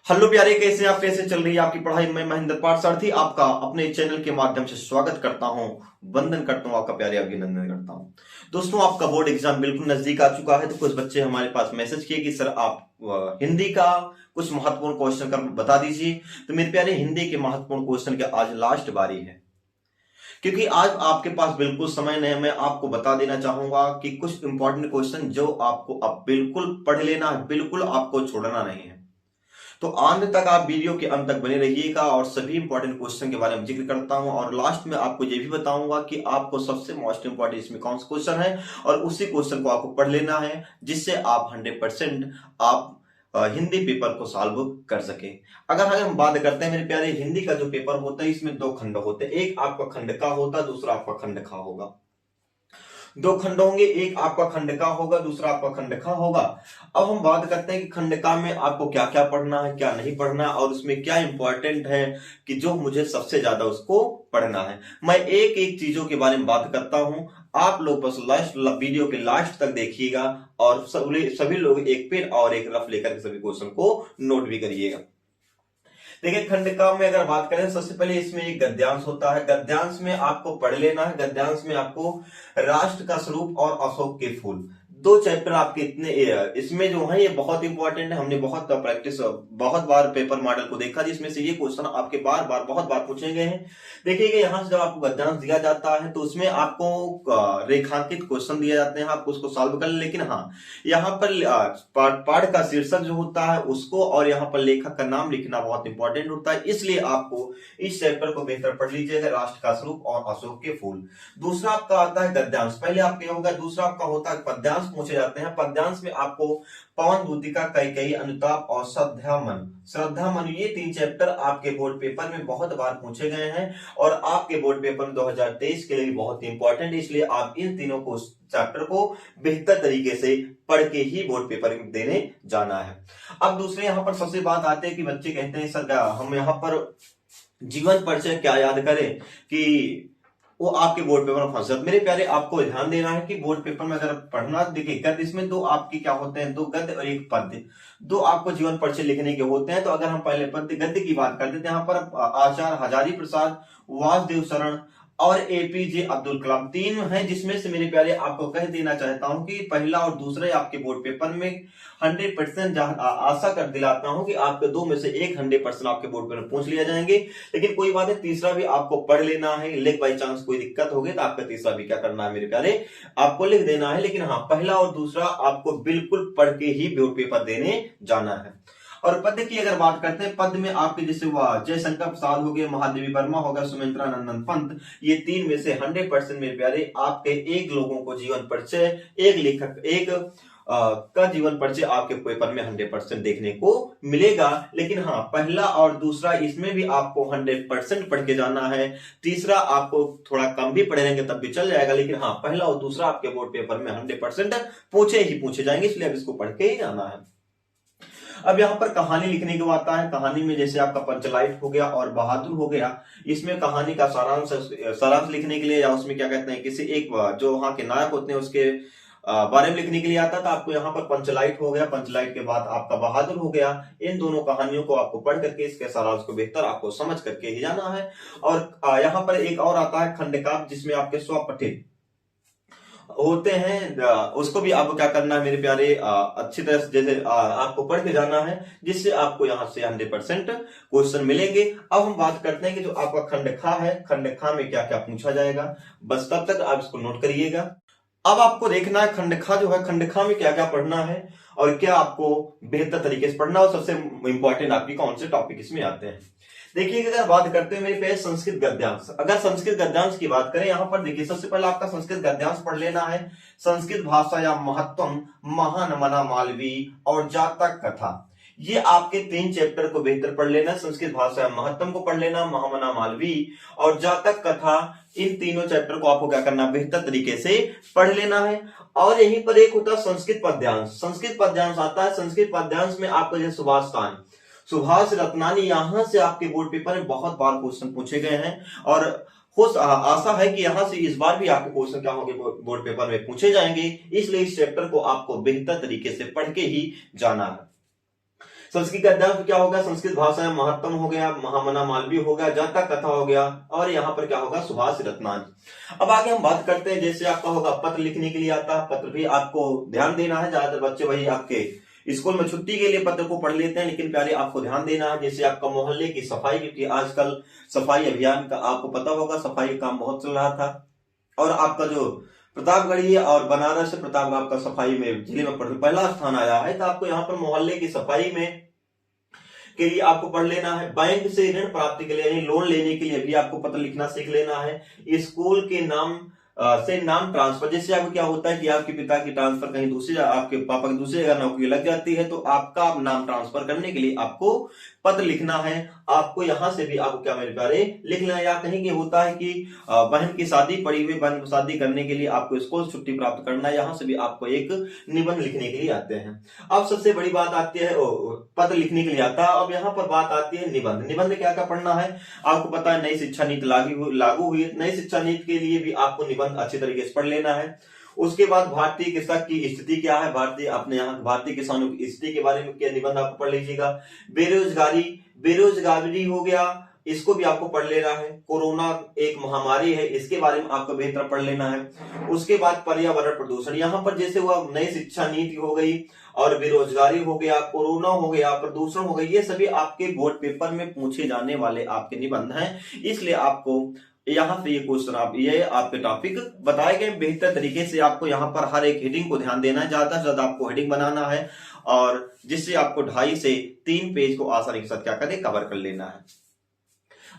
Hello प्यारे, कैसे आप? कैसे चल रही है आपकी पढ़ाई? मैं महेंद्र पाठसारथी आपका अपने चैनल के माध्यम से स्वागत करता हूं, वंदन करता हूं, आपका प्यारे अभिनंदन करता हूं। दोस्तों, आपका बोर्ड एग्जाम बिल्कुल नजदीक आ चुका है, तो कुछ बच्चे हमारे पास मैसेज किए कि सर आप हिंदी का कुछ महत्वपूर्ण क्वेश्चन कर बता दीजिए। तो मेरे प्यारे, हिंदी के महत्वपूर्ण क्वेश्चन के आज लास्ट बारी है, क्योंकि आज आपके पास बिल्कुल समय नहीं है। मैं आपको बता देना चाहूंगा कि कुछ इंपॉर्टेंट क्वेश्चन जो आपको अब बिल्कुल पढ़ लेना है, बिल्कुल आपको छोड़ना नहीं है। तो अंत तक आप वीडियो के अंत तक बने रहिएगा और सभी इंपॉर्टेंट क्वेश्चन के बारे में जिक्र करता हूं, और लास्ट में आपको ये भी बताऊंगा कि आपको सबसे मोस्ट इंपॉर्टेंट इसमें कौन सा क्वेश्चन है, और उसी क्वेश्चन को आपको पढ़ लेना है, जिससे आप 100% आप हिंदी पेपर को सॉल्व कर सके। अगर हम बात करते हैं मेरे प्यारे, हिंदी का जो पेपर होता है इसमें दो खंड होते हैं, एक आपका खंड का होता है, दूसरा आपका खंड खा होगा। दो खंड होंगे, एक आपका खंड का होगा, दूसरा आपका खंड खा होगा। अब हम बात करते हैं कि खंड का में आपको क्या क्या पढ़ना है, क्या नहीं पढ़ना, और उसमें क्या इंपॉर्टेंट है कि जो मुझे सबसे ज्यादा उसको पढ़ना है। मैं एक एक चीजों के बारे में बात करता हूं, आप लोग बस लास्ट वीडियो के लास्ट तक देखिएगा, और सभी लोग एक पेन और एक रफ लेकर के सभी क्वेश्चन को नोट भी करिएगा। देखिए, खंडका में अगर बात करें, सबसे पहले इसमें एक गद्यांश होता है। गद्यांश में आपको पढ़ लेना है, गद्यांश में आपको राष्ट्र का स्वरूप और अशोक के फूल, दो चैप्टर आपके इतने इसमें जो है ये बहुत इंपॉर्टेंट है। हमने बहुत प्रैक्टिस, बहुत बार पेपर मॉडल को देखा जिसमें से ये क्वेश्चन आपके बार बार बहुत बार पूछे गए हैं। देखिएगा, यहाँ से जब आपको गद्यांश दिया जाता है तो उसमें आपको रेखांकित क्वेश्चन दिए जाते हैं, आप उसको सॉल्व कर लें। लेकिन हाँ, यहाँ पर पाठ का शीर्षक जो होता है उसको, और यहाँ पर लेखक का नाम लिखना बहुत इंपॉर्टेंट होता है, इसलिए आपको इस चैप्टर को बेहतर पढ़ लीजिएगा, राष्ट्र का स्वरूप और अशोक के फूल। दूसरा आपका आता है गद्यांश, पहले आपके होगा, दूसरा आपका होता है पद्यांश पूछे जाते हैं। पद्यांश में आपको पवन दूतिका, कैकेयी, अनुताप और श्रद्धा मन ये तीन चैप्टर आपके बोर्ड पेपर में बहुत बार पूछे गए हैं, और आपके बोर्ड पेपर में 2023 के लिए बहुत इंपॉर्टेंट, इसलिए आप इन तीनों को चैप्टर को बेहतर तरीके से पढ़ के ही बोर्ड पेपर देने जाना है। अब दूसरे यहाँ पर सबसे बात आते हैं कि बच्चे कहते हैं सर हम यहाँ पर जीवन परिचय क्या याद करें कि वो आपके बोर्ड पेपर में फंस जाता। मेरे प्यारे, आपको ध्यान देना है कि बोर्ड पेपर में अगर पढ़ना, देखिए गद्य, इसमें दो आपके क्या होते हैं, दो गद्य और एक पद्य, दो आपको जीवन परिचय लिखने के होते हैं। तो अगर हम पहले पद्य गद्य की बात करते हैं, यहाँ पर आचार्य हजारी प्रसाद, वासुदेव शरण और एपीजे अब्दुल कलाम तीन हैं, जिसमें से मेरे प्यारे आपको कह देना चाहता हूं कि पहला और दूसरा आपके बोर्ड पेपर में 100% आशा कर दिलाता हूं कि आपके दो में से एक 100% आपके बोर्ड पेपर पूछ लिया जाएंगे। लेकिन कोई बात है, तीसरा भी आपको पढ़ लेना है, लेकिन बाई चांस कोई दिक्कत होगी तो आपका तीसरा भी क्या करना है मेरे प्यारे, आपको लिख देना है। लेकिन हाँ, पहला और दूसरा आपको बिल्कुल पढ़ के ही बोर्ड पेपर देने जाना है। और पद की अगर बात करते हैं, पद में आपके जैसे जयशंकर प्रसाद हो गए, महादेवी वर्मा हो गया, सुमित्रा नंदन पंत, ये तीन में से 100% मेरे प्यारे आपके एक लोगों को जीवन परिचय, एक लेखक एक का जीवन परिचय आपके पेपर में 100% देखने को मिलेगा। लेकिन हाँ, पहला और दूसरा इसमें भी आपको 100% पढ़ के जाना है। तीसरा आपको थोड़ा कम भी पढ़े रहेंगे तब भी चल जाएगा, लेकिन हाँ, पहला और दूसरा आपके बोर्ड पेपर में 100% पूछे जाएंगे, इसलिए अब इसको पढ़ के ही जाना है। अब यहाँ पर कहानी लिखने की बात है। कहानी में जैसे आपका पंचलाइट हो गया और बहादुर हो गया, इसमें कहानी का सारांश लिखने के लिए, या उसमें क्या कहते हैं, किसी एक जो वहां के नायक होते हैं उसके बारे में लिखने के लिए आता था, आपको यहाँ पर पंचलाइट हो गया, पंचलाइट के बाद आपका बहादुर हो गया। इन दोनों कहानियों को आपको पढ़ करके इसके सारांश को बेहतर आपको समझ करके ही जाना है। और यहाँ पर एक और आता है खंडकाव्य, जिसमें आपके स्वपठित होते हैं, उसको भी आपको क्या करना है मेरे प्यारे, अच्छी तरह से जैसे आपको पढ़ के जाना है, जिससे आपको यहाँ से 100% क्वेश्चन मिलेंगे। अब हम बात करते हैं कि जो आपका खंड खा है, खंड खा में क्या क्या पूछा जाएगा, बस तब तक आप इसको नोट करिएगा। अब आपको देखना है खंड खा जो है, खंड खा में क्या क्या पढ़ना है और क्या आपको बेहतर तरीके से पढ़ना है, और सबसे इंपॉर्टेंट आपकी कौन से टॉपिक इसमें आते हैं। देखिए, अगर बात करते हैं मेरे पे संस्कृत गद्यांश, अगर संस्कृत गद्यांश की बात करें, यहाँ पर देखिए सबसे पहले आपका संस्कृत गद्यांश पढ़ लेना है। संस्कृत भाषा या महत्वम, महानमना मालवी और जातक कथा, ये आपके तीन चैप्टर को बेहतर पढ़ लेना। संस्कृत भाषा या महत्वम को पढ़ लेना, महामना मालवी और जातक कथा, इन तीनों चैप्टर को आपको क्या करना, बेहतर तरीके से पढ़ लेना है। और यहीं पर एक होता है संस्कृत पद्यांश, संस्कृत पद्यांश आता है। संस्कृत पद्यांश में आपको जैसे सुभाष रत्नानी, यहां से आपके बोर्ड पेपर में बहुत बार क्वेश्चन पूछे गए हैं, और आशा है कि यहां से इस बार भी आपके क्वेश्चन क्या होंगे, बोर्ड पेपर में पूछे जाएंगे, इसलिए इस चैप्टर को आपको बेहतर तरीके से पढ़ के ही जाना है। संस्कृत का अध्ययन क्या होगा, संस्कृत भाषा में महत्तम हो गया, महामना मालवीय हो गया, जातक कथा हो गया, और यहाँ पर क्या होगा, सुभाष रत्नांज। अब आगे हम बात करते हैं, जैसे आपका होगा पत्र लिखने के लिए आता है, पत्र भी आपको ध्यान देना है। ज्यादातर बच्चे वही आपके स्कूल में छुट्टी के लिए पत्र को पढ़ लेते हैं, लेकिन प्यारे आपको ध्यान देना है, जैसे आपका मोहल्ले की सफाई, क्योंकि आजकल सफाई अभियान का आपको पता होगा, सफाई का काम बहुत चल रहा था, और आपका जो प्रतापगढ़ी और बनारस प्रतापगढ़ का सफाई में जिले में पहला स्थान आया है। तो आपको यहाँ पर मोहल्ले की सफाई में के लिए आपको पढ़ लेना है। बैंक से ऋण प्राप्ति के लिए यानी लोन लेने के लिए भी आपको पत्र लिखना सीख लेना है। स्कूल के नाम से नाम ट्रांसफर, जैसे आपको क्या होता है कि आपके पिता की ट्रांसफर कहीं दूसरी, आपके पापा की दूसरी जगह नौकरी लग जाती है, तो आपका नाम ट्रांसफर करने के लिए आपको पत्र लिखना है। आपको यहां से भी आपको क्या मेरे प्यारे लिखना है। या कहीं कि होता है कि बहन की शादी पड़ी हुई, बहन की शादी करने के लिए आपको स्कूल छुट्टी प्राप्त करना है, यहाँ से भी आपको एक निबंध लिखने के लिए आते हैं। अब सबसे बड़ी बात आती है, पत्र लिखने के लिए आता है। अब यहाँ पर बात आती है निबंध। निबंध क्या क्या पढ़ना है, आपको पता है नई शिक्षा नीति लागू हुई है। नई शिक्षा नीति के लिए भी आपको निबंध अच्छी तरीके से पढ़ लेना है। उसके बाद भारतीय कृषक की स्थिति क्या है, भारतीय किसानों की स्थिति के बारे में क्या निबंध आपको पढ़ लीजिएगा। बेरोजगारी हो गया, इसको भी आपको पढ़ लेना है। कोरोना एक महामारी है, इसके बारे में आपको बेहतर पढ़ लेना है। उसके बाद पर्यावरण प्रदूषण, यहाँ पर जैसे हुआ नई शिक्षा नीति हो गई और बेरोजगारी हो गया, कोरोना हो गया, प्रदूषण हो गई, ये सभी आपके बोर्ड पेपर में पूछे जाने वाले आपके निबंध हैं। इसलिए आपको यहाँ से ये क्वेश्चन ये आपके टॉपिक बताए गए बेहतर तरीके से। आपको यहाँ पर हर एक हेडिंग को ध्यान देना है, ज्यादा से ज्यादा आपको हेडिंग बनाना है, और जिससे आपको 2.5 से 3 पेज को आसानी के साथ क्या करें, कवर कर लेना है।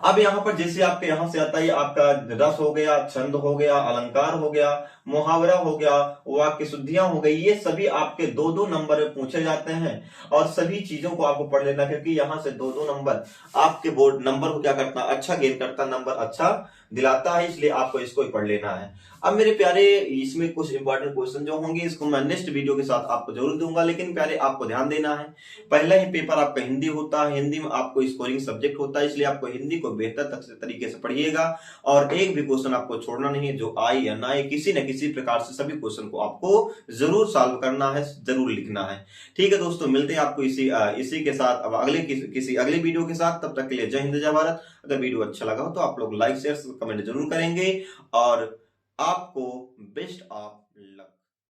अब यहाँ पर जैसे आपके यहाँ से आता है आपका रस हो गया, छंद हो गया, अलंकार हो गया, मुहावरा हो गया, वाक्य शुद्धियां हो गई, ये सभी आपके 2-2 नंबर में पूछे जाते हैं। और सभी चीजों को आपको पढ़ लेना, क्योंकि यहाँ से 2-2 नंबर आपके बोर्ड नंबर को क्या करता है, अच्छा गेन करता, नंबर अच्छा दिलाता है, इसलिए आपको इसको ही पढ़ लेना है। अब मेरे प्यारे इसमें कुछ इंपॉर्टेंट क्वेश्चन जो होंगे इसको मैं नेक्स्ट वीडियो के साथ आपको जरूर दूंगा, लेकिन प्यारे आपको ध्यान देना है, पहला ही पेपर आपका हिंदी होता है, हिंदी में आपको स्कोरिंग सब्जेक्ट होता है, इसलिए आपको हिंदी को बेहतर तरीके से पढ़िएगा, और एक भी क्वेश्चन आपको छोड़ना नहीं है, जो आए या ना आए किसी न किसी प्रकार से सभी क्वेश्चन को आपको जरूर सॉल्व करना है, जरूर लिखना है। ठीक है दोस्तों, मिलते हैं आपको इसी के साथ अब किसी अगले वीडियो के साथ। तब तक के लिए जय हिंद जय भारत। अगर वीडियो अच्छा लगा हो तो आप लोग लाइक शेयर कमेंट जरूर करेंगे, और आपको बेस्ट ऑफ लक।